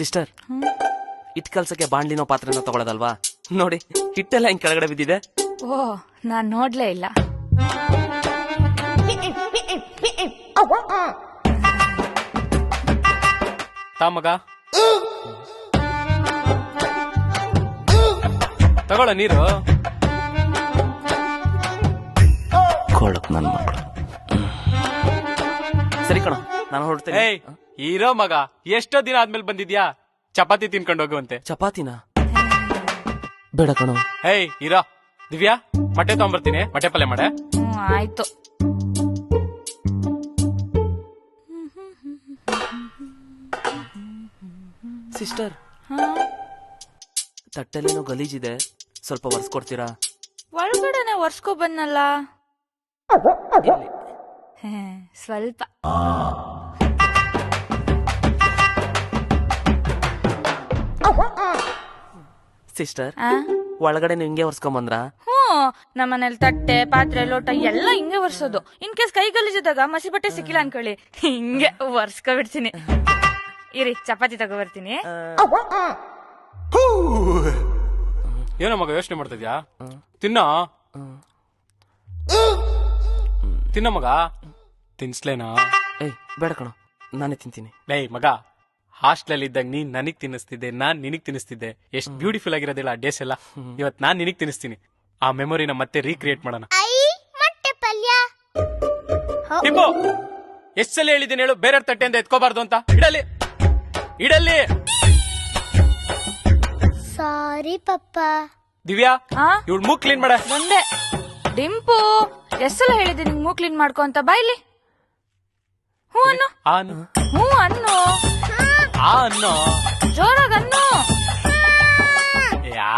Sister, hit ಕಲ್ಸಕ್ಕೆ ಬಾಂಡ್ಲಿನೋ ಪಾತ್ರೆನೋ ತಗೊಳ್ಳೋದಲ್ವಾ? ನೋಡಿ ಹಿಟ್ಟೆಲ್ಲ ಹಿಂಗ್ ಕೆಳಗಡೆ ಬಿದ್ದಿದೆ. ಓ, ನಾನ್ ನೋಡ್ಲೇ ಇಲ್ಲ. ಮಗ ತಗೊಳ ನೀರು. ಕೊಳಕ್ ನನ್ ಮಕ್ಕಳು. ಸರಿ ಕಣ, ನಾನು ಹೊರಡ್ತೇನೆ. ಏಯ್ ಇರೋ ಮಗ, ಎಷ್ಟೋ ದಿನ ಆದ್ಮೇಲೆ ಬಂದಿದ್ಯಾ? ಚಪಾತಿ ತಿನ್ಕೊಂಡು ಹೋಗುವಂತೆ. ಚಪಾತಿನ ಬೇಡ ಕಣೋ. ಏಯ್ ಇರೋ. ದಿವ್ಯಾ, ಮೊಟ್ಟೆ ತಗೊಂಬರ್ತೀನಿ, ಮೊಟ್ಟೆ ಪಲ್ಯ ಮಾಡೆ. ಆಯ್ತು. ಸಿಸ್ಟರ್, ತಟ್ಟೆಲ್ಲೇನೋ ಗಲೀಜಿದೆ, ಸ್ವಲ್ಪ ಒರೆಸ್ಕೊಡ್ತೀರಾ? ಒಳಗಡೆನೆ ಒರ್ಸ್ಕೊ ಬಂದಲ್ಲ. ಸ್ವಲ್ಪ. ಸಿಸ್ಟರ್, ಒಳಗಡೆ ಹಿಂಗೆ ಒರ್ಸ್ಕೊಂಬಂದ್ರ? ನಮ್ಮನೇಲಿ ತಟ್ಟೆ ಪಾತ್ರೆ ಲೋಟ ಎಲ್ಲ ಹಿಂಗೆ ಒರ್ಸೋದು. ಇನ್ ಕೇಸ್ ಕೈ ಗಲೀಜಿದಾಗ ಮಸಿ ಬಟ್ಟೆ ಸಿಕ್ಕಿಲ್ಲ ಅನ್ಕೊಳ್ಳಿ, ಹಿಂಗೆ ಒರ್ಸ್ಕೊ ಬಿಡ್ತೀನಿ. ಇರಿ, ಚಪಾತಿ ತಗೋ ಬರ್ತೀನಿ. ಏನೋ ಮಗ ಯೋಚನೆ ಮಾಡ್ತಿದ್ಯಾ? ತಿನ್ನೋ ತಿನ್ನ ಮಗ. ತಿನ್ಸ್ಲೇನಾ? ಏಯ್ ಬೇಡ ಕಣೋ, ನಾನೇ ತಿಂತೀನಿ. ಏಯ್ ಮಗ, ಹಾಸ್ಟೆಲ್ ಇದ್ದಾಗ ನೀನ್ ನನಗ್ ತಿನ್ನಿಸ್ತಿದ್ದೆ, ನಾನ್ ನಿನಗ್ ತಿನ್ನಿಸ್ತಿದ್ದೆ. ಎಷ್ಟ್ ಬ್ಯೂಟಿಫುಲ್ ಆಗಿರೋದಿಲ್ಲ ಆ ಡೇಸ್ ಎಲ್ಲ. ಇವತ್ ನಾನ್ ನಿನಗ್ ತಿನ್ನಿಸ್ತೀನಿ. ಆ ಮೆಮೊರಿನ ಮತ್ತೆ ರೀಕ್ರಿಯೇಟ್ ಮಾಡೋಣ. ಟಿಂಬು, ಎಷ್ಟ್ ಸಲ ಹೇಳಿದ್ದೀನಿ ಹೇಳು, ಬೇರೆ ತಟ್ಟೆಯಿಂದ ಎತ್ಕೋಬಾರ್ದು ಅಂತ. ಇಡಲಿ ಇಡಲಿ. ಸಾರಿ ಪಪ್ಪ. ದಿವ್ಯಾ, ಇವಳು ಮೂಗ್ ಕ್ಲೀನ್ ಮಾಡ. ಬಂದೆ. ಡಿಂಪು, ಎಷ್ಟೆಲ್ಲ ಹೇಳಿದೆ ನಿಂಗ್ ಮೂಗ್ ಕ್ಲೀನ್ ಮಾಡ್ಕೊ ಅಂತ. ಬಾಯ್ಲಿ. ಹ್ಞೂ ಅನ್ನು. ಹ್ಞೂ ಅನ್ನು. ಅನ್ನೋ ಜೋರಾಗ ಅನ್ನು. ಯಾ